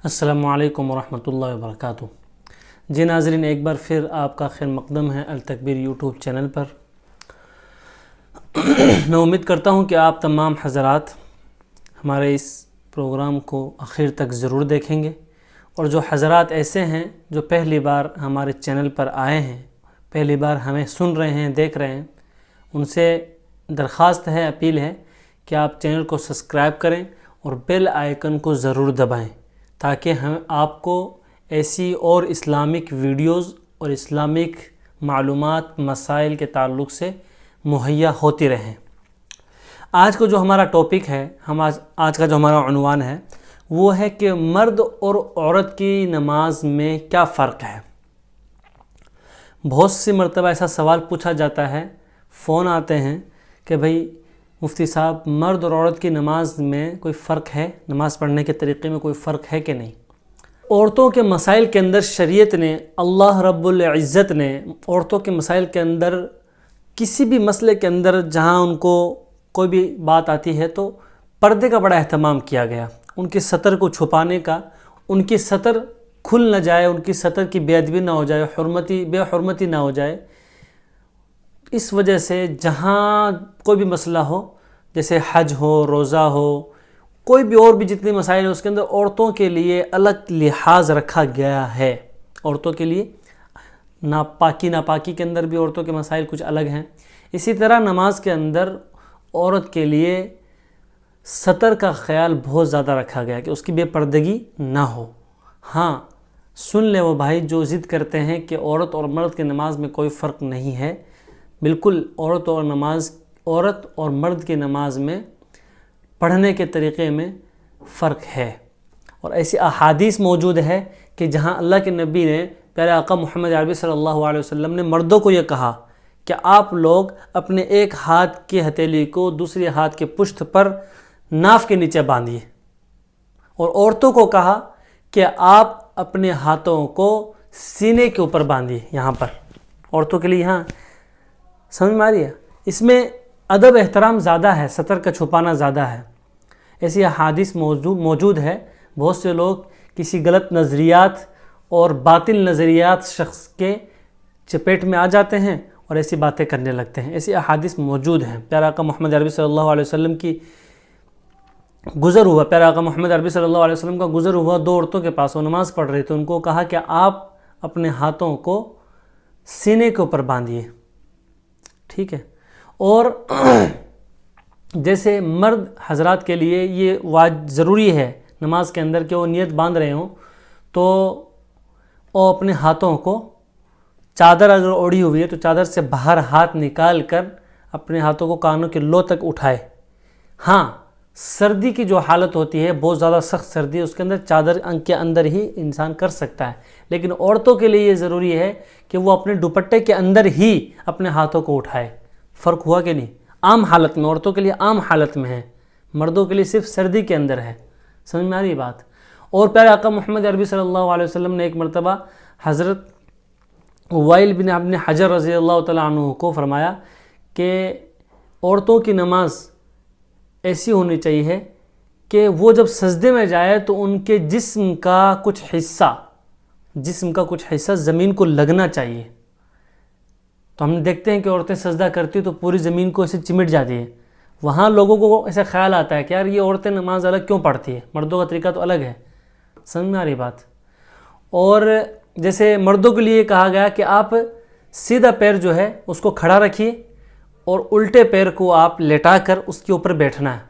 السلام علیکم ورحمۃ اللہ وبرکاتہ۔ جی ناظرین، ایک بار پھر آپ کا خیر مقدم ہے التکبیر یوٹیوب چینل پر۔ میں امید کرتا ہوں کہ آپ تمام حضرات ہمارے اس پروگرام کو آخر تک ضرور دیکھیں گے، اور جو حضرات ایسے ہیں جو پہلی بار ہمارے چینل پر آئے ہیں، پہلی بار ہمیں سن رہے ہیں، دیکھ رہے ہیں، ان سے درخواست ہے، اپیل ہے کہ آپ چینل کو سبسکرائب کریں اور بیل آئیکن کو ضرور دبائیں، تاکہ ہم آپ کو ایسی اور اسلامک ویڈیوز اور اسلامک معلومات مسائل کے تعلق سے مہیا ہوتی رہیں۔ آج کو جو ہمارا ٹاپک ہے، آج کا جو ہمارا عنوان ہے وہ ہے کہ مرد اور عورت کی نماز میں کیا فرق ہے۔ بہت سی مرتبہ ایسا سوال پوچھا جاتا ہے، فون آتے ہیں کہ بھئی مفتی صاحب، مرد اور عورت کی نماز میں کوئی فرق ہے، نماز پڑھنے کے طریقے میں کوئی فرق ہے کہ نہیں۔ عورتوں کے مسائل کے اندر شریعت نے، اللہ رب العزت نے عورتوں کے مسائل کے اندر، کسی بھی مسئلے کے اندر جہاں ان کو کوئی بھی بات آتی ہے تو پردے کا بڑا اہتمام کیا گیا، ان کی سطر کو چھپانے کا، ان کی سطر کھل نہ جائے، ان کی سطر کی بے ادبی نہ ہو جائے، بے حرمتی نہ ہو جائے۔ اس وجہ سے جہاں کوئی بھی مسئلہ ہو، جیسے حج ہو، روزہ ہو، کوئی بھی اور بھی جتنے مسائل ہیں، اس کے اندر عورتوں کے لیے الگ لحاظ رکھا گیا ہے۔ عورتوں کے لیے ناپاکی کے اندر بھی عورتوں کے مسائل کچھ الگ ہیں۔ اسی طرح نماز کے اندر عورت کے لیے سطر کا خیال بہت زیادہ رکھا گیا کہ اس کی بے پردگی نہ ہو۔ ہاں، سن لے وہ بھائی جو ضد کرتے ہیں کہ عورت اور مرد کی نماز میں کوئی فرق نہیں ہے۔ بالکل عورت اور مرد کی نماز میں پڑھنے کے طریقے میں فرق ہے، اور ایسی احادیث موجود ہے کہ جہاں اللہ کے نبی نے، پیارے آقا محمد عربی صلی اللہ علیہ وسلم نے مردوں کو یہ کہا کہ آپ لوگ اپنے ایک ہاتھ کی ہتھیلی کو دوسرے ہاتھ کے پشت پر ناف کے نیچے باندھیے، اور عورتوں کو کہا کہ آپ اپنے ہاتھوں کو سینے کے اوپر باندھیے۔ یہاں پر عورتوں کے لیے یہاں سمجھ میں آ رہی ہے، اس میں ادب احترام زیادہ ہے، سطر کا چھپانا زیادہ ہے۔ ایسی احادیث موجود ہے۔ بہت سے لوگ کسی غلط نظریات اور باطل نظریات شخص کے چپیٹ میں آ جاتے ہیں اور ایسی باتیں کرنے لگتے ہیں۔ ایسی احادیث موجود ہیں۔ پیارا آقا محمد عربی صلی اللہ علیہ وسلم کی پیارا آقا محمد عربی صلی اللہ علیہ وسلم کا گزر ہوا، دو عورتوں کے پاس وہ نماز پڑھ رہے تھے، ان کو کہا کہ آپ اپنے ہاتھوں کو سینے کے اوپر باندھیے، ٹھیک ہے۔ اور جیسے مرد حضرات کے لیے یہ ضروری ہے نماز کے اندر کہ وہ نیت باندھ رہے ہوں تو وہ اپنے ہاتھوں کو، چادر اگر اوڑھی ہوئی ہے تو چادر سے باہر ہاتھ نکال کر اپنے ہاتھوں کو کانوں کے لو تک اٹھائے۔ ہاں، سردی کی جو حالت ہوتی ہے، بہت زیادہ سخت سردی ہے، اس کے اندر چادر کے اندر ہی انسان کر سکتا ہے، لیکن عورتوں کے لیے یہ ضروری ہے کہ وہ اپنے دوپٹے کے اندر ہی اپنے ہاتھوں کو اٹھائے۔ فرق ہوا کہ نہیں؟ عام حالت میں، عورتوں کے لیے عام حالت میں ہے، مردوں کے لیے صرف سردی کے اندر ہے۔ سمجھ میں آ رہی بات؟ اور پیارے آقا محمد عربی صلی اللہ علیہ وسلم نے ایک مرتبہ حضرت وائل بن ابن حجر رضی اللہ تعالیٰ عنہ کو فرمایا کہ عورتوں کی نماز ایسی ہونی چاہیے کہ وہ جب سجدے میں جائے تو ان کے جسم کا کچھ حصہ زمین کو لگنا چاہیے۔ تو ہم دیکھتے ہیں کہ عورتیں سجدہ کرتی تو پوری زمین کو ایسے چمٹ جاتی ہے۔ وہاں لوگوں کو ایسا خیال آتا ہے کہ یار یہ عورتیں نماز الگ کیوں پڑھتی ہے، مردوں کا طریقہ تو الگ ہے۔ سمجھ میں آ رہی بات؟ اور جیسے مردوں کے لیے کہا گیا کہ آپ سیدھا پیر جو ہے اس کو کھڑا رکھیے اور الٹے پیر کو آپ لٹا کر اس کے اوپر بیٹھنا ہے،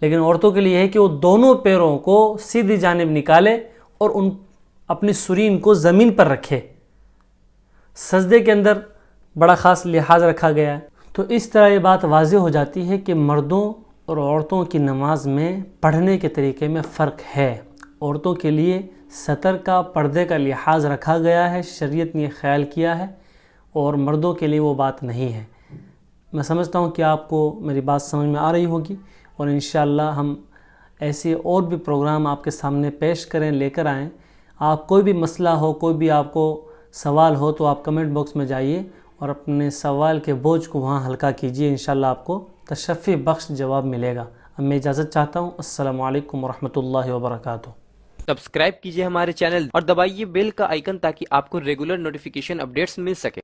لیکن عورتوں کے لیے ہے کہ وہ دونوں پیروں کو سیدھی جانب نکالے اور اپنی سرین کو زمین پر رکھے۔ سجدے کے اندر بڑا خاص لحاظ رکھا گیا ہے۔ تو اس طرح یہ بات واضح ہو جاتی ہے کہ مردوں اور عورتوں کی نماز میں پڑھنے کے طریقے میں فرق ہے۔ عورتوں کے لیے سطر کا، پردے کا لحاظ رکھا گیا ہے، شریعت نے یہ خیال کیا ہے، اور مردوں کے لیے وہ بات نہیں ہے۔ میں سمجھتا ہوں کہ آپ کو میری بات سمجھ میں آ رہی ہوگی، اور انشاءاللہ ہم ایسے اور بھی پروگرام آپ کے سامنے پیش کریں، لے کر آئیں۔ آپ کوئی بھی مسئلہ ہو، کوئی بھی آپ کو سوال ہو تو آپ کمنٹ باکس میں جائیے اور اپنے سوال کے بوجھ کو وہاں ہلکا کیجیے، انشاءاللہ آپ کو تشفی بخش جواب ملے گا۔ اب میں اجازت چاہتا ہوں۔ السلام علیکم ورحمۃ اللہ وبرکاتہ۔ سبسکرائب کیجیے ہمارے چینل اور دبائیے بیل کا آئیکن تاکہ آپ کو ریگولر نوٹیفیکیشن اپڈیٹس مل سکے۔